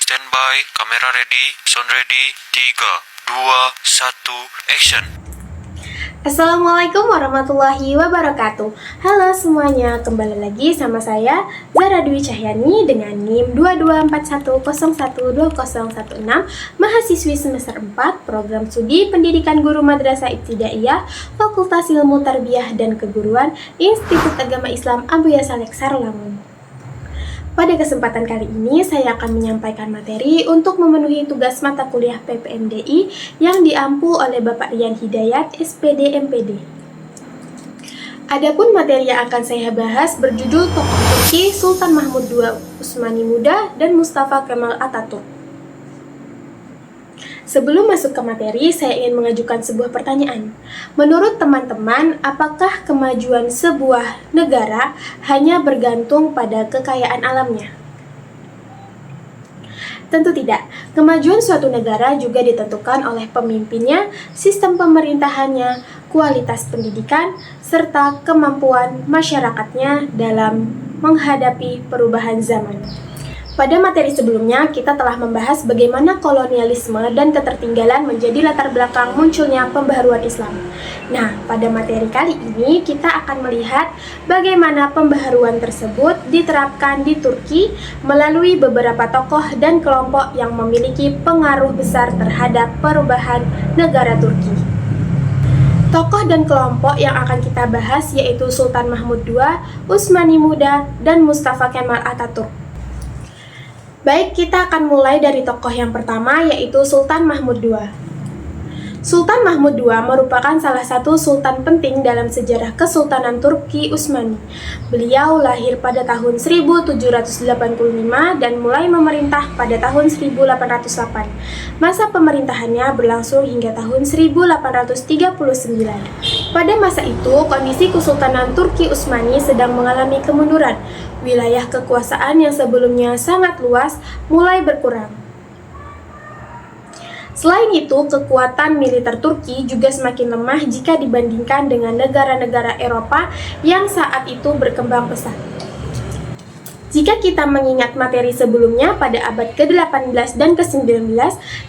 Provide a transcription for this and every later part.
Standby, kamera ready, sound ready, 3, 2, 1, action. Assalamualaikum warahmatullahi wabarakatuh. Halo semuanya, kembali lagi sama saya Zara Dwi Cahyani dengan NIM 2241012016, mahasiswi semester 4 Program Studi Pendidikan Guru Madrasah Ibtidaiyah Fakultas Ilmu Tarbiyah dan Keguruan Institut Agama Islam Abuya Saleh Lamongan. Pada kesempatan kali ini, saya akan menyampaikan materi untuk memenuhi tugas mata kuliah PPMDI yang diampu oleh Bapak Rian Hidayat, SPD MPD. Adapun materi yang akan saya bahas berjudul Tokoh Turki Sultan Mahmud II Utsmani Muda dan Mustafa Kemal Atatürk. Sebelum masuk ke materi, saya ingin mengajukan sebuah pertanyaan. Menurut teman-teman, apakah kemajuan sebuah negara hanya bergantung pada kekayaan alamnya? Tentu tidak. Kemajuan suatu negara juga ditentukan oleh pemimpinnya, sistem pemerintahannya, kualitas pendidikan, serta kemampuan masyarakatnya dalam menghadapi perubahan zaman. Pada materi sebelumnya, kita telah membahas bagaimana kolonialisme dan ketertinggalan menjadi latar belakang munculnya pembaharuan Islam. Nah, pada materi kali ini kita akan melihat bagaimana pembaharuan tersebut diterapkan di Turki melalui beberapa tokoh dan kelompok yang memiliki pengaruh besar terhadap perubahan negara Turki. Tokoh dan kelompok yang akan kita bahas yaitu Sultan Mahmud II, Utsmani Muda, dan Mustafa Kemal Atatürk. Baik, kita akan mulai dari tokoh yang pertama yaitu Sultan Mahmud II. Sultan Mahmud II merupakan salah satu sultan penting dalam sejarah Kesultanan Turki Utsmani. Beliau lahir pada tahun 1785 dan mulai memerintah pada tahun 1808. Masa pemerintahannya berlangsung hingga tahun 1839. Pada masa itu, kondisi Kesultanan Turki Utsmani sedang mengalami kemunduran. Wilayah kekuasaan yang sebelumnya sangat luas mulai berkurang. Selain itu, kekuatan militer Turki juga semakin lemah jika dibandingkan dengan negara-negara Eropa yang saat itu berkembang pesat. Jika kita mengingat materi sebelumnya, pada abad ke-18 dan ke-19,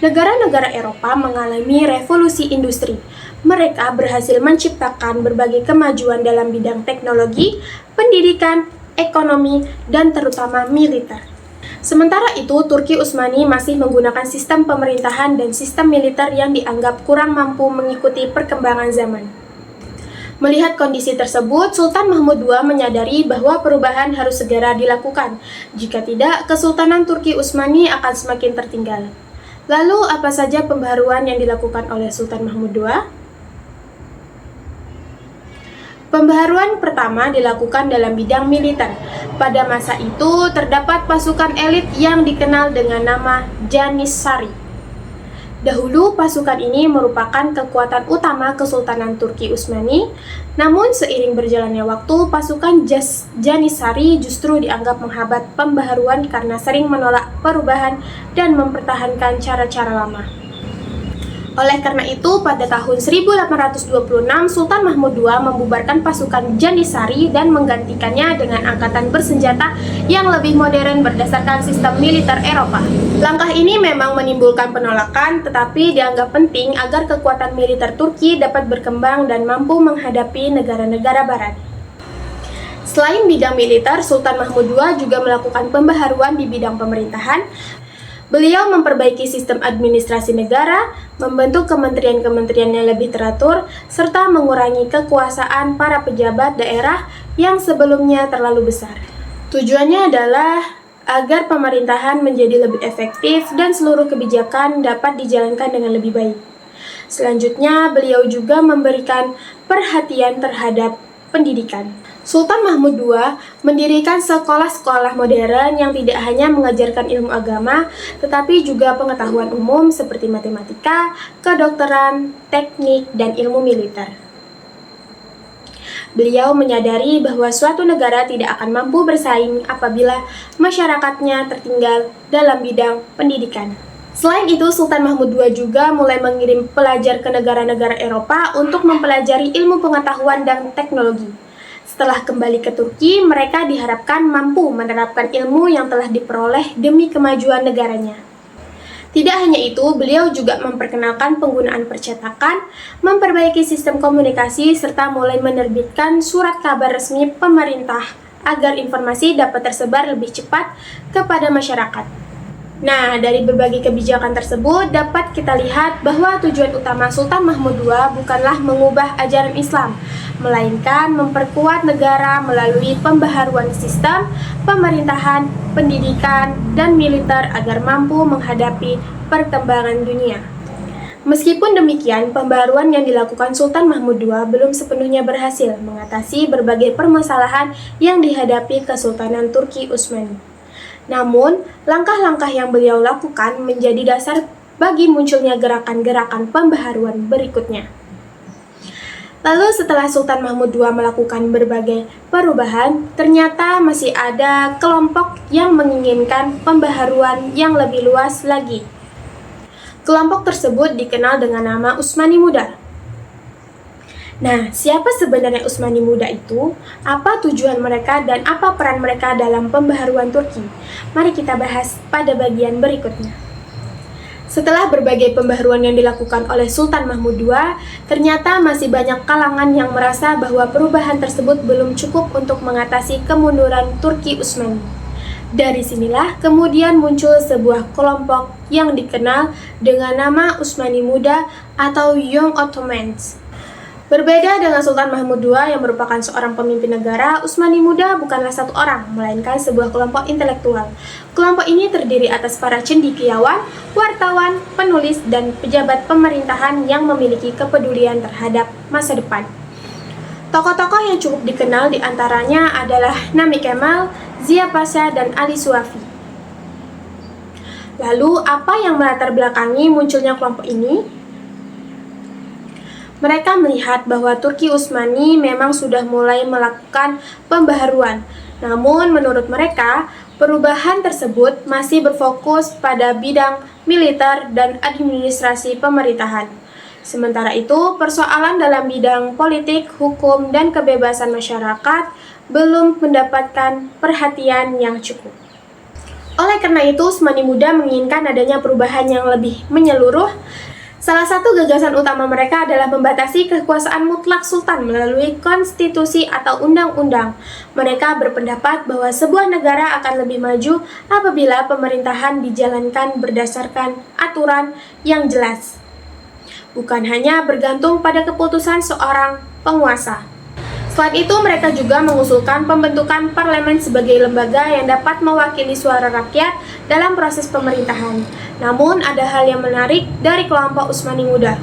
negara-negara Eropa mengalami revolusi industri. Mereka berhasil menciptakan berbagai kemajuan dalam bidang teknologi, pendidikan, ekonomi, dan terutama militer. Sementara itu, Turki Utsmani masih menggunakan sistem pemerintahan dan sistem militer yang dianggap kurang mampu mengikuti perkembangan zaman. Melihat kondisi tersebut, Sultan Mahmud II menyadari bahwa perubahan harus segera dilakukan. Jika tidak, Kesultanan Turki Utsmani akan semakin tertinggal. Lalu, apa saja pembaharuan yang dilakukan oleh Sultan Mahmud II? Pembaharuan pertama dilakukan dalam bidang militer. Pada masa itu, terdapat pasukan elit yang dikenal dengan nama Janissary. Dahulu, pasukan ini merupakan kekuatan utama Kesultanan Turki Utsmani. Namun, seiring berjalannya waktu, pasukan Janissary justru dianggap menghambat pembaharuan karena sering menolak perubahan dan mempertahankan cara-cara lama. Oleh karena itu, pada tahun 1826, Sultan Mahmud II membubarkan pasukan Janissary dan menggantikannya dengan angkatan bersenjata yang lebih modern berdasarkan sistem militer Eropa. Langkah ini memang menimbulkan penolakan, tetapi dianggap penting agar kekuatan militer Turki dapat berkembang dan mampu menghadapi negara-negara Barat. Selain bidang militer, Sultan Mahmud II juga melakukan pembaharuan di bidang pemerintahan. Beliau memperbaiki sistem administrasi negara, membentuk kementerian-kementerian yang lebih teratur, serta mengurangi kekuasaan para pejabat daerah yang sebelumnya terlalu besar. Tujuannya adalah agar pemerintahan menjadi lebih efektif dan seluruh kebijakan dapat dijalankan dengan lebih baik. Selanjutnya, beliau juga memberikan perhatian terhadap pendidikan. Sultan Mahmud II mendirikan sekolah-sekolah modern yang tidak hanya mengajarkan ilmu agama, tetapi juga pengetahuan umum seperti matematika, kedokteran, teknik, dan ilmu militer. Beliau menyadari bahwa suatu negara tidak akan mampu bersaing apabila masyarakatnya tertinggal dalam bidang pendidikan. Selain itu, Sultan Mahmud II juga mulai mengirim pelajar ke negara-negara Eropa untuk mempelajari ilmu pengetahuan dan teknologi. Setelah kembali ke Turki, mereka diharapkan mampu menerapkan ilmu yang telah diperoleh demi kemajuan negaranya. Tidak hanya itu, beliau juga memperkenalkan penggunaan percetakan, memperbaiki sistem komunikasi, serta mulai menerbitkan surat kabar resmi pemerintah agar informasi dapat tersebar lebih cepat kepada masyarakat. Nah, dari berbagai kebijakan tersebut dapat kita lihat bahwa tujuan utama Sultan Mahmud II bukanlah mengubah ajaran Islam, melainkan memperkuat negara melalui pembaharuan sistem, pemerintahan, pendidikan, dan militer agar mampu menghadapi perkembangan dunia. Meskipun demikian, pembaharuan yang dilakukan Sultan Mahmud II belum sepenuhnya berhasil mengatasi berbagai permasalahan yang dihadapi Kesultanan Turki Utsmani. Namun, langkah-langkah yang beliau lakukan menjadi dasar bagi munculnya gerakan-gerakan pembaharuan berikutnya. Lalu setelah Sultan Mahmud II melakukan berbagai perubahan, ternyata masih ada kelompok yang menginginkan pembaharuan yang lebih luas lagi. Kelompok tersebut dikenal dengan nama Utsmani Muda. Nah, siapa sebenarnya Utsmani Muda itu? Apa tujuan mereka dan apa peran mereka dalam pembaharuan Turki? Mari kita bahas pada bagian berikutnya. Setelah berbagai pembaharuan yang dilakukan oleh Sultan Mahmud II, ternyata masih banyak kalangan yang merasa bahwa perubahan tersebut belum cukup untuk mengatasi kemunduran Turki Utsmani. Dari sinilah kemudian muncul sebuah kelompok yang dikenal dengan nama Utsmani Muda atau Young Ottomans. Berbeda dengan Sultan Mahmud II yang merupakan seorang pemimpin negara, Utsmani Muda bukanlah satu orang, melainkan sebuah kelompok intelektual. Kelompok ini terdiri atas para cendekiawan, wartawan, penulis, dan pejabat pemerintahan yang memiliki kepedulian terhadap masa depan. Tokoh-tokoh yang cukup dikenal diantaranya adalah Nami Kemal, Zia Pasha, dan Ali Suafi. Lalu, apa yang melatar belakangi munculnya kelompok ini? Mereka melihat bahwa Turki Utsmani memang sudah mulai melakukan pembaharuan. Namun menurut mereka, perubahan tersebut masih berfokus pada bidang militer dan administrasi pemerintahan. Sementara itu, persoalan dalam bidang politik, hukum, dan kebebasan masyarakat belum mendapatkan perhatian yang cukup. Oleh karena itu, Utsmani Muda menginginkan adanya perubahan yang lebih menyeluruh. Salah satu gagasan utama mereka adalah membatasi kekuasaan mutlak sultan melalui konstitusi atau undang-undang. Mereka berpendapat bahwa sebuah negara akan lebih maju apabila pemerintahan dijalankan berdasarkan aturan yang jelas, bukan hanya bergantung pada keputusan seorang penguasa. Selain itu, mereka juga mengusulkan pembentukan parlemen sebagai lembaga yang dapat mewakili suara rakyat dalam proses pemerintahan. Namun, ada hal yang menarik dari kelompok Utsmani Muda.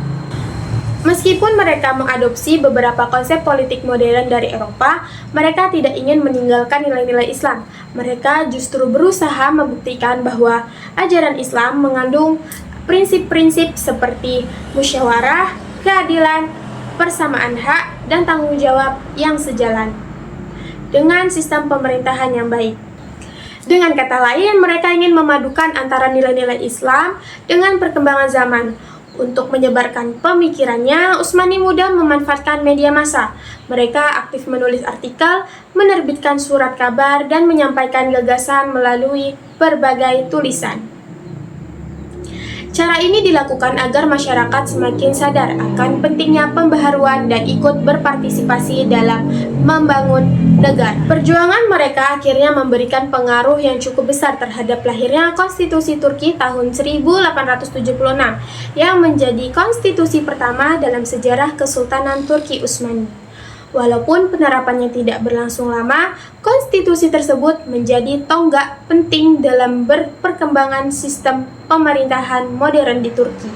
Meskipun mereka mengadopsi beberapa konsep politik modern dari Eropa, mereka tidak ingin meninggalkan nilai-nilai Islam. Mereka justru berusaha membuktikan bahwa ajaran Islam mengandung prinsip-prinsip seperti musyawarah, keadilan, persamaan hak, dan tanggung jawab yang sejalan dengan sistem pemerintahan yang baik. Dengan kata lain, mereka ingin memadukan antara nilai-nilai Islam dengan perkembangan zaman. Untuk menyebarkan pemikirannya, Utsmani Muda memanfaatkan media massa. Mereka aktif menulis artikel, menerbitkan surat kabar, dan menyampaikan gagasan melalui berbagai tulisan. Cara ini dilakukan agar masyarakat semakin sadar akan pentingnya pembaharuan dan ikut berpartisipasi dalam membangun negara. Perjuangan mereka akhirnya memberikan pengaruh yang cukup besar terhadap lahirnya Konstitusi Turki tahun 1876 yang menjadi konstitusi pertama dalam sejarah Kesultanan Turki Utsmani. Walaupun penerapannya tidak berlangsung lama, konstitusi tersebut menjadi tonggak penting dalam perkembangan sistem pemerintahan modern di Turki.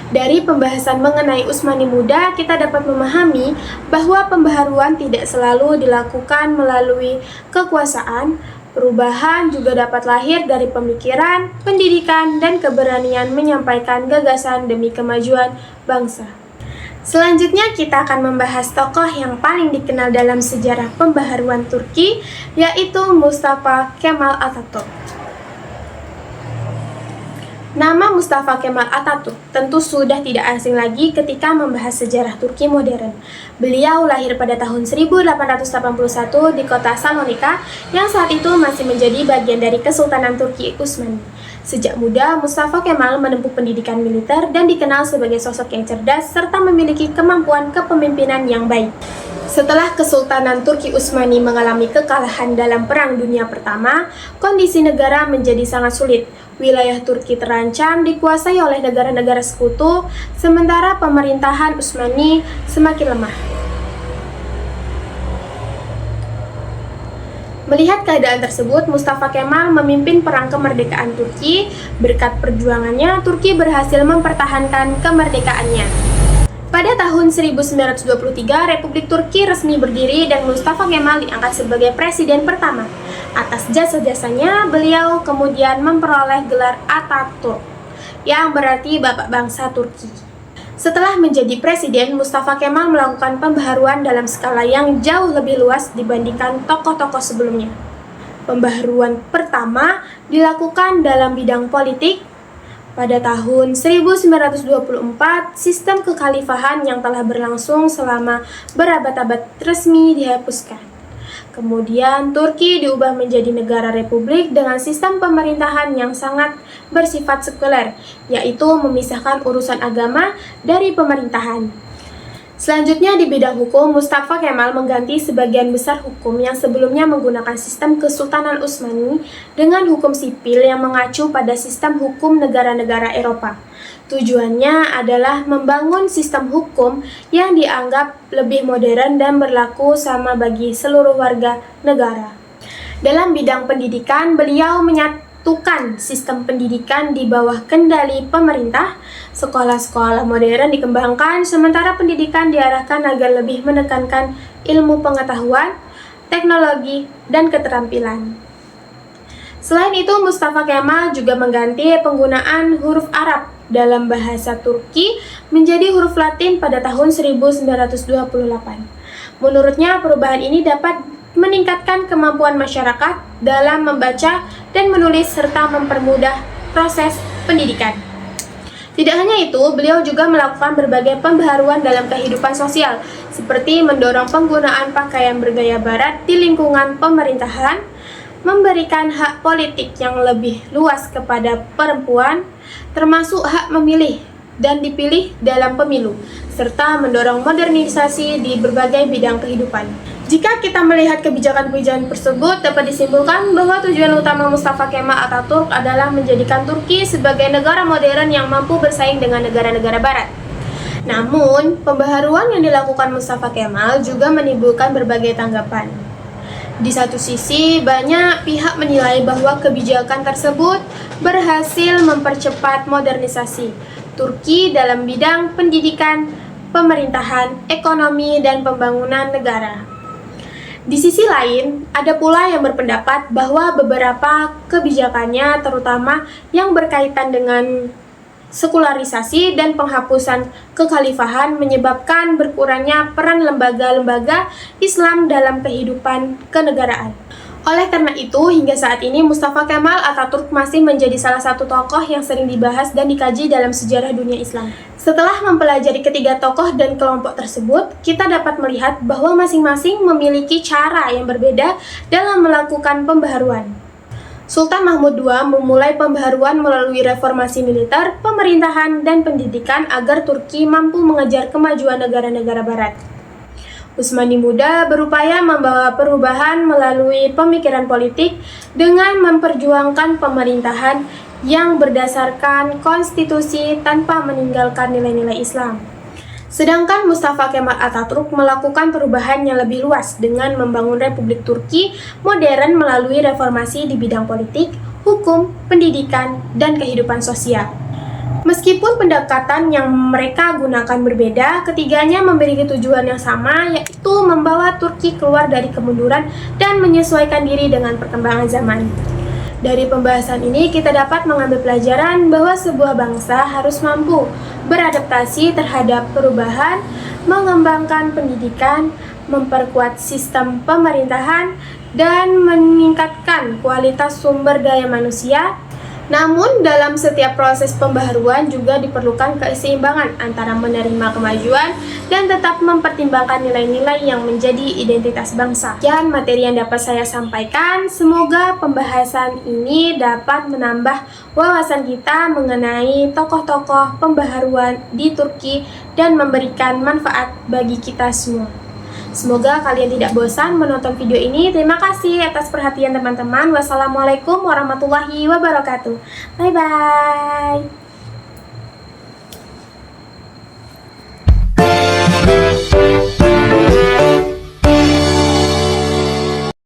Dari pembahasan mengenai Utsmani Muda, kita dapat memahami bahwa pembaharuan tidak selalu dilakukan melalui kekuasaan. Perubahan juga dapat lahir dari pemikiran, pendidikan, dan keberanian menyampaikan gagasan demi kemajuan bangsa. Selanjutnya kita akan membahas tokoh yang paling dikenal dalam sejarah pembaharuan Turki, yaitu Mustafa Kemal Atatürk. Nama Mustafa Kemal Atatürk tentu sudah tidak asing lagi ketika membahas sejarah Turki modern. Beliau lahir pada tahun 1881 di kota Salonika yang saat itu masih menjadi bagian dari Kesultanan Turki Utsmani. Sejak muda, Mustafa Kemal menempuh pendidikan militer dan dikenal sebagai sosok yang cerdas serta memiliki kemampuan kepemimpinan yang baik. Setelah Kesultanan Turki Utsmani mengalami kekalahan dalam Perang Dunia Pertama, kondisi negara menjadi sangat sulit. Wilayah Turki terancam dikuasai oleh negara-negara sekutu, sementara pemerintahan Utsmani semakin lemah. Melihat keadaan tersebut, Mustafa Kemal memimpin perang kemerdekaan Turki. Berkat perjuangannya, Turki berhasil mempertahankan kemerdekaannya. Pada tahun 1923, Republik Turki resmi berdiri dan Mustafa Kemal diangkat sebagai presiden pertama. Atas jasa-jasanya, beliau kemudian memperoleh gelar Atatürk, yang berarti Bapak Bangsa Turki. Setelah menjadi presiden, Mustafa Kemal melakukan pembaharuan dalam skala yang jauh lebih luas dibandingkan tokoh-tokoh sebelumnya. Pembaharuan pertama dilakukan dalam bidang politik. Pada tahun 1924, sistem kekhalifahan yang telah berlangsung selama berabad-abad resmi dihapuskan. Kemudian, Turki diubah menjadi negara republik dengan sistem pemerintahan yang sangat bersifat sekuler, yaitu memisahkan urusan agama dari pemerintahan. Selanjutnya di bidang hukum, Mustafa Kemal mengganti sebagian besar hukum yang sebelumnya menggunakan sistem Kesultanan Utsmani dengan hukum sipil yang mengacu pada sistem hukum negara-negara Eropa. Tujuannya adalah membangun sistem hukum yang dianggap lebih modern dan berlaku sama bagi seluruh warga negara. Dalam bidang pendidikan, beliau menyatukan sistem pendidikan di bawah kendali pemerintah. Sekolah-sekolah modern dikembangkan, sementara pendidikan diarahkan agar lebih menekankan ilmu pengetahuan, teknologi, dan keterampilan. Selain itu, Mustafa Kemal juga mengganti penggunaan huruf Arab dalam bahasa Turki menjadi huruf Latin pada tahun 1928. Menurutnya, perubahan ini dapat meningkatkan kemampuan masyarakat dalam membaca dan menulis serta mempermudah proses pendidikan. Tidak hanya itu, beliau juga melakukan berbagai pembaharuan dalam kehidupan sosial, seperti mendorong penggunaan pakaian bergaya barat di lingkungan pemerintahan, memberikan hak politik yang lebih luas kepada perempuan, termasuk hak memilih dan dipilih dalam pemilu, serta mendorong modernisasi di berbagai bidang kehidupan. Jika kita melihat kebijakan-kebijakan tersebut, dapat disimpulkan bahwa tujuan utama Mustafa Kemal Atatürk adalah menjadikan Turki sebagai negara modern yang mampu bersaing dengan negara-negara barat. Namun, pembaharuan yang dilakukan Mustafa Kemal juga menimbulkan berbagai tanggapan. Di satu sisi, banyak pihak menilai bahwa kebijakan tersebut berhasil mempercepat modernisasi Turki dalam bidang pendidikan, pemerintahan, ekonomi, dan pembangunan negara. Di sisi lain, ada pula yang berpendapat bahwa beberapa kebijakannya, terutama yang berkaitan dengan sekularisasi dan penghapusan kekhalifahan, menyebabkan berkurangnya peran lembaga-lembaga Islam dalam kehidupan kenegaraan. Oleh karena itu, hingga saat ini Mustafa Kemal Atatürk masih menjadi salah satu tokoh yang sering dibahas dan dikaji dalam sejarah dunia Islam. Setelah mempelajari ketiga tokoh dan kelompok tersebut, kita dapat melihat bahwa masing-masing memiliki cara yang berbeda dalam melakukan pembaharuan. Sultan Mahmud II memulai pembaharuan melalui reformasi militer, pemerintahan, dan pendidikan agar Turki mampu mengejar kemajuan negara-negara barat. Utsmani Muda berupaya membawa perubahan melalui pemikiran politik dengan memperjuangkan pemerintahan yang berdasarkan konstitusi tanpa meninggalkan nilai-nilai Islam. Sedangkan Mustafa Kemal Atatürk melakukan perubahan yang lebih luas dengan membangun Republik Turki modern melalui reformasi di bidang politik, hukum, pendidikan, dan kehidupan sosial. Meskipun pendekatan yang mereka gunakan berbeda, ketiganya memiliki tujuan yang sama, yaitu membawa Turki keluar dari kemunduran dan menyesuaikan diri dengan perkembangan zaman. Dari pembahasan ini, kita dapat mengambil pelajaran bahwa sebuah bangsa harus mampu beradaptasi terhadap perubahan, mengembangkan pendidikan, memperkuat sistem pemerintahan, dan meningkatkan kualitas sumber daya manusia, Namun, dalam setiap proses pembaharuan juga diperlukan keseimbangan antara menerima kemajuan dan tetap mempertimbangkan nilai-nilai yang menjadi identitas bangsa. Sekian materi yang dapat saya sampaikan. Semoga pembahasan ini dapat menambah wawasan kita mengenai tokoh-tokoh pembaharuan di Turki dan memberikan manfaat bagi kita semua. Semoga kalian tidak bosan menonton video ini. Terima kasih atas perhatian teman-teman. Wassalamualaikum warahmatullahi wabarakatuh. Bye-bye.